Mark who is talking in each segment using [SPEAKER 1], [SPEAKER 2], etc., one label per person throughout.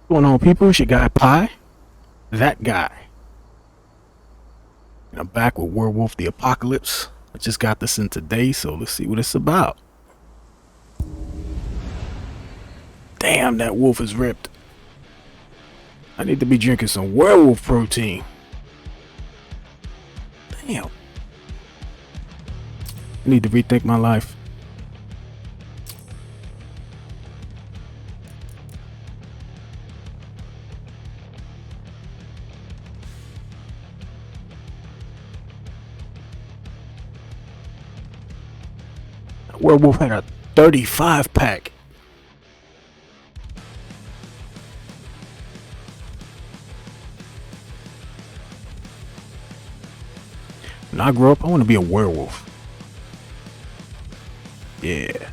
[SPEAKER 1] What's going on, people? It's your guy Pie, that guy. And I'm back with Werewolf the Apocalypse. I just got this in today, so let's see what it's about. Damn, that wolf is ripped. I need to be drinking some werewolf protein. Damn. I need to rethink my life. Werewolf had a 35 pack. When I grow up, I want to be a werewolf. Yeah.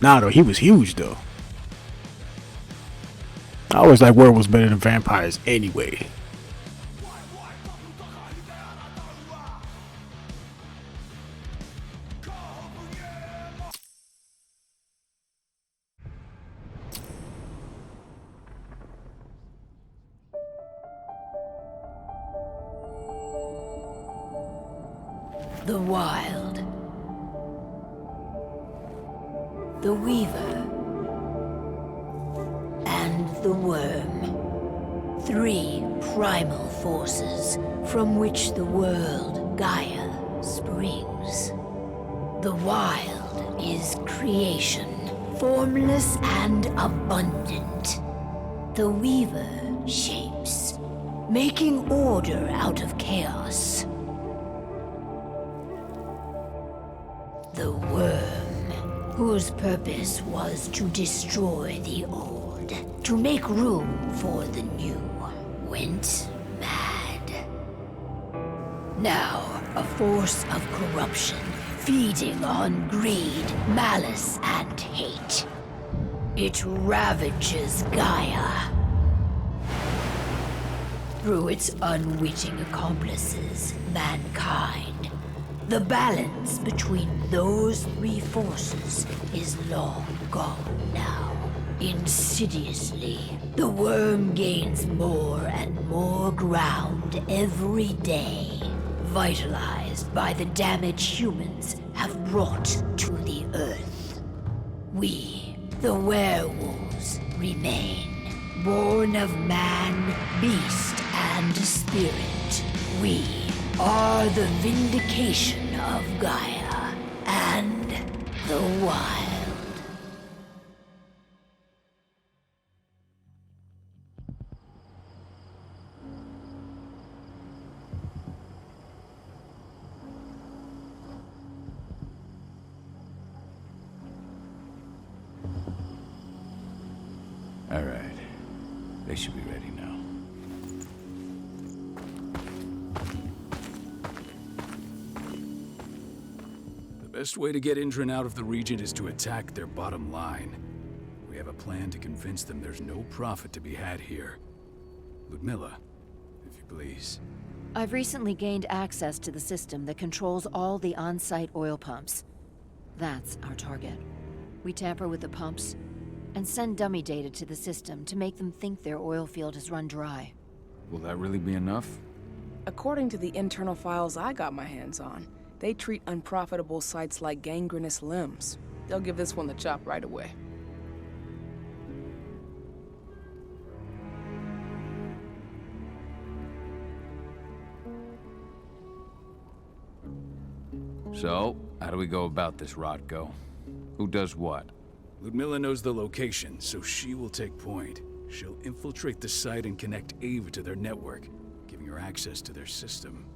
[SPEAKER 1] Nah, though, he was huge, though. I always like werewolves better than vampires anyway.
[SPEAKER 2] The Wild, the Weaver, and the Wyrm. Three primal forces from which the world Gaia springs. The Wild is creation, formless and abundant. The Weaver shapes, making order out of chaos. The Wyrm, whose purpose was to destroy the old, to make room for the new, went mad. Now, a force of corruption, feeding on greed, malice, and hate. It ravages Gaia. Through its unwitting accomplices, mankind. The balance between those three forces is long gone now. Insidiously, the Wyrm gains more and more ground every day, vitalized by the damage humans have brought to the Earth. We, the werewolves, remain, born of man, beast, and spirit. We are the vindication of Gaia and the Wild.
[SPEAKER 3] All right. They should be ready now.
[SPEAKER 4] The best way to get Endron out of the region is to attack their bottom line. We have a plan to convince them there's no profit to be had here. Ludmilla, if you please.
[SPEAKER 5] I've recently gained access to the system that controls all the on-site oil pumps. That's our target. We tamper with the pumps and send dummy data to the system to make them think their oil field has run dry.
[SPEAKER 3] Will that really be enough?
[SPEAKER 6] According to the internal files I got my hands on, they treat unprofitable sites like gangrenous limbs. They'll give this one the chop right away.
[SPEAKER 3] So, how do we go about this, Rodko? Who does what?
[SPEAKER 4] Ludmilla knows the location, so she will take point. She'll infiltrate the site and connect Ava to their network, giving her access to their system.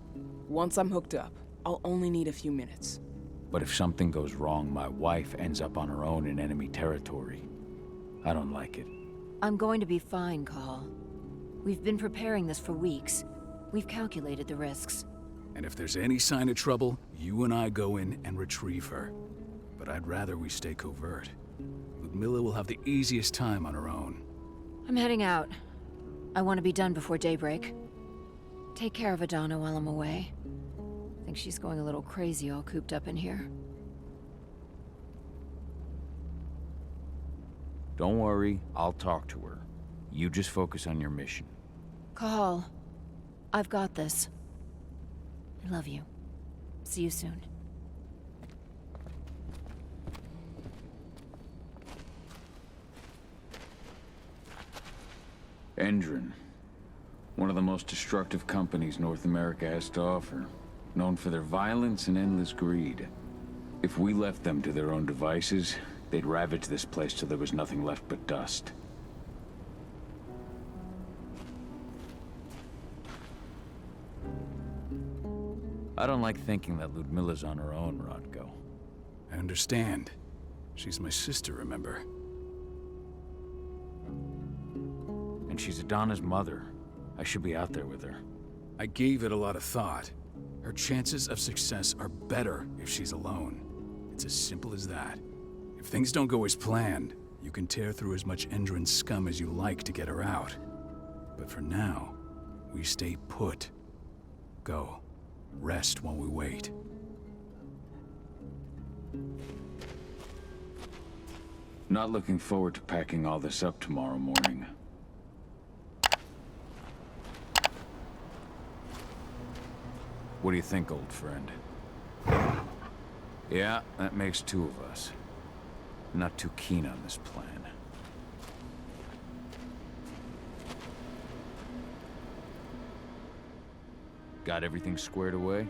[SPEAKER 6] Once I'm hooked up, I'll only need a few minutes.
[SPEAKER 3] But if something goes wrong, my wife ends up on her own in enemy territory. I don't like it.
[SPEAKER 5] I'm going to be fine, Cahal. We've been preparing this for weeks. We've calculated the risks.
[SPEAKER 4] And if there's any sign of trouble, you and I go in and retrieve her. But I'd rather we stay covert. Ludmilla will have the easiest time on her own.
[SPEAKER 5] I'm heading out. I want to be done before daybreak. Take care of Adana while I'm away. I think she's going a little crazy all cooped up in here.
[SPEAKER 3] Don't worry, I'll talk to her. You just focus on your mission.
[SPEAKER 5] Cahal, I've got this. I love you. See you soon.
[SPEAKER 3] Endron. One of the most destructive companies North America has to offer. Known for their violence and endless greed. If we left them to their own devices, they'd ravage this place till there was nothing left but dust. I don't like thinking that Ludmilla's on her own, Rodko.
[SPEAKER 4] I understand. She's my sister, remember?
[SPEAKER 3] And she's Adana's mother. I should be out there with her.
[SPEAKER 4] I gave it a lot of thought. Her chances of success are better if she's alone. It's as simple as that. If things don't go as planned, you can tear through as much Endron scum as you like to get her out. But for now, we stay put. Go. Rest while we wait.
[SPEAKER 3] Not looking forward to packing all this up tomorrow morning. What do you think, old friend? Yeah, that makes two of us. I'm not too keen on this plan. Got everything squared away?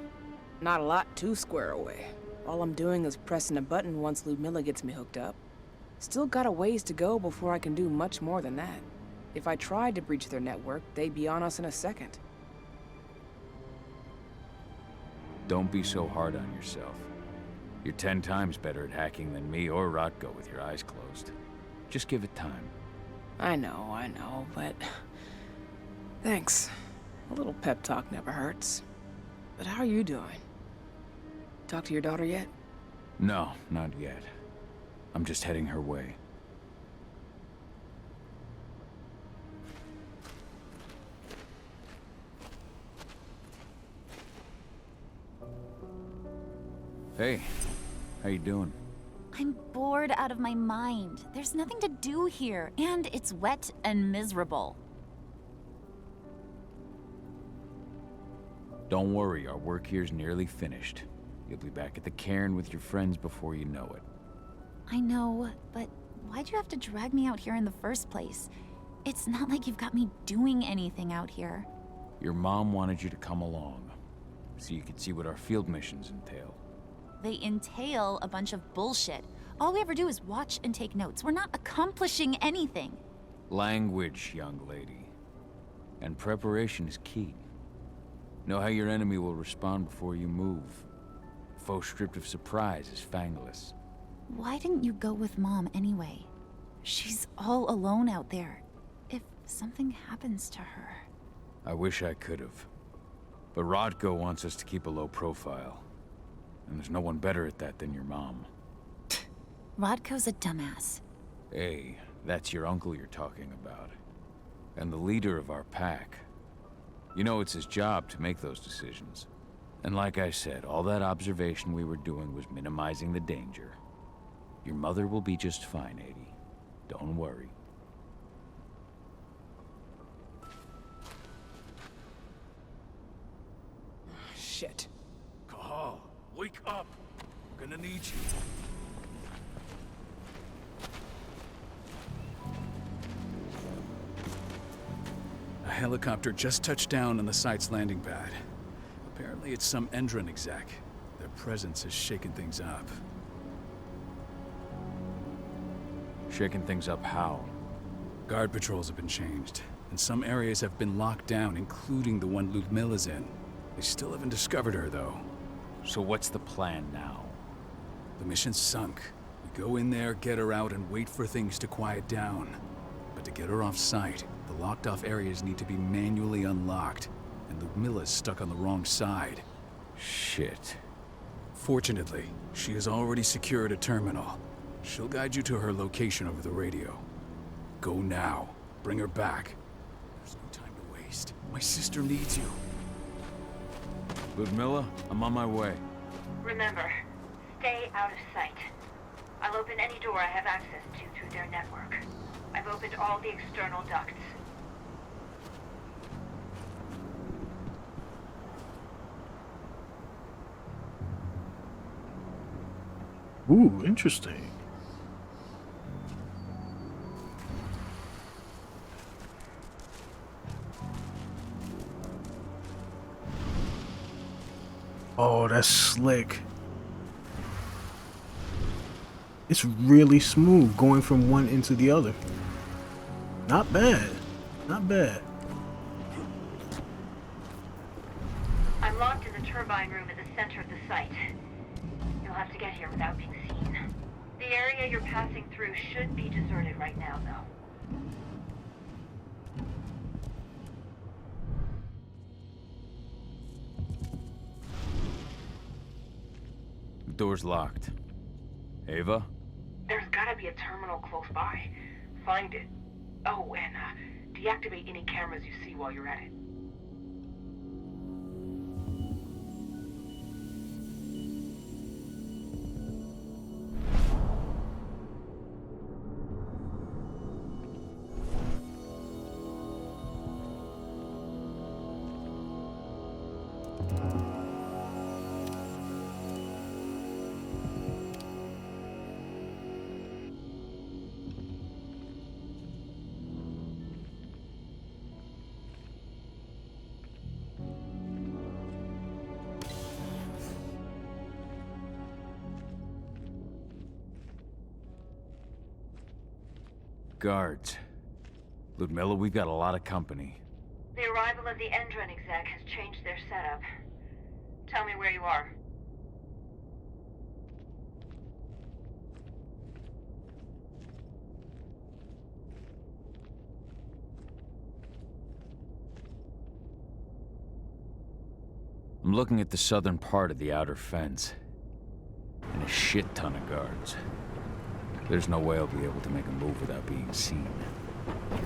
[SPEAKER 6] Not a lot to square away. All I'm doing is pressing a button once Ludmilla gets me hooked up. Still got a ways to go before I can do much more than that. If I tried to breach their network, they'd be on us in a second.
[SPEAKER 3] Don't be so hard on yourself. You're 10 times better at hacking than me or Rodko with your eyes closed. Just give it time.
[SPEAKER 6] I know, but... Thanks. A little pep talk never hurts. But how are you doing? Talk to your daughter yet?
[SPEAKER 3] No, not yet. I'm just heading her way. Hey, how you doing?
[SPEAKER 7] I'm bored out of my mind. There's nothing to do here, and it's wet and miserable.
[SPEAKER 3] Don't worry, our work here's nearly finished. You'll be back at the cairn with your friends before you know it.
[SPEAKER 7] I know, but why'd you have to drag me out here in the first place? It's not like you've got me doing anything out here.
[SPEAKER 3] Your mom wanted you to come along, so you could see what our field missions entail.
[SPEAKER 7] They entail a bunch of bullshit. All we ever do is watch and take notes. We're not accomplishing anything.
[SPEAKER 3] Language, young lady. And preparation is key. Know how your enemy will respond before you move. Faux stripped of surprise is fangless.
[SPEAKER 7] Why didn't you go with Mom anyway? She's all alone out there. If something happens to her...
[SPEAKER 3] I wish I could have. But Rodko wants us to keep a low profile. And there's no one better at that than your mom.
[SPEAKER 7] Rodko's a dumbass.
[SPEAKER 3] Hey, that's your uncle you're talking about. And the leader of our pack. You know it's his job to make those decisions. And like I said, all that observation we were doing was minimizing the danger. Your mother will be just fine, Adie. Don't worry.
[SPEAKER 6] Shit.
[SPEAKER 4] Cahal, wake up! We're gonna need you. A helicopter just touched down on the site's landing pad. Apparently it's some Endron exec. Their presence has shaken things up.
[SPEAKER 3] Shaking things up how?
[SPEAKER 4] Guard patrols have been changed, and some areas have been locked down, including the one Ludmilla's in. They still haven't discovered her, though.
[SPEAKER 3] So what's the plan now?
[SPEAKER 4] The mission's sunk. We go in there, get her out, and wait for things to quiet down. But to get her off site, the locked-off areas need to be manually unlocked, and Ludmilla's stuck on the wrong side.
[SPEAKER 3] Shit.
[SPEAKER 4] Fortunately, she has already secured a terminal. She'll guide you to her location over the radio. Go now. Bring her back. There's no time to waste. My sister needs you.
[SPEAKER 3] Ludmilla, I'm on my way.
[SPEAKER 8] Remember, stay out of sight. I'll I'll open any door I have access to through their network. I've opened all the external ducts.
[SPEAKER 1] Ooh, interesting. Oh, that's slick. It's really smooth going from one into the other. Not bad. Not bad.
[SPEAKER 8] I'm locked in the turbine room at the center of the site. You'll have to get here without being seen. The area you're passing through should be deserted right now, though.
[SPEAKER 3] The door's locked. Ava?
[SPEAKER 8] There's gotta be a terminal close by. Find it. Oh, and deactivate any cameras you see while you're at it.
[SPEAKER 3] Guards. Ludmilla, we've got a lot of company.
[SPEAKER 8] The arrival of the Endron exec has changed their setup. Tell me where you are.
[SPEAKER 3] I'm looking at the southern part of the outer fence. And a shit ton of guards. There's no way I'll be able to make a move without being seen.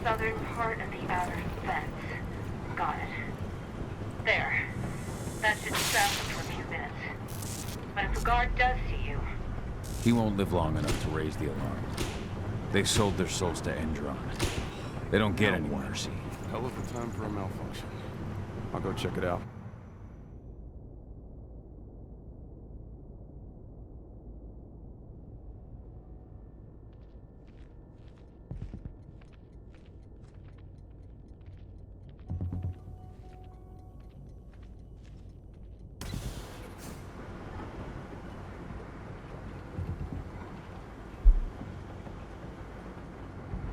[SPEAKER 8] Southern part of the outer fence. Got it. There. That should distract them for a few minutes. But if a guard does see you...
[SPEAKER 3] He won't live long enough to raise the alarm. They sold their souls to Endron. They don't get any mercy.
[SPEAKER 9] Hell of a time for a malfunction. I'll go check it out.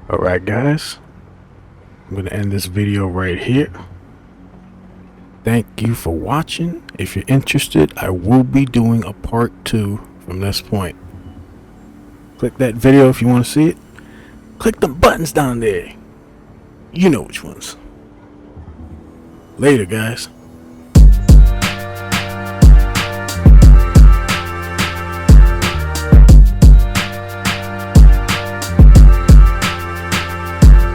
[SPEAKER 1] Alright guys, I'm going to end this video right here. Thank you for watching. If you're interested, I will be doing a part 2 from this point. Click that video if you want to see it. Click the buttons down there. You know which ones. Later guys.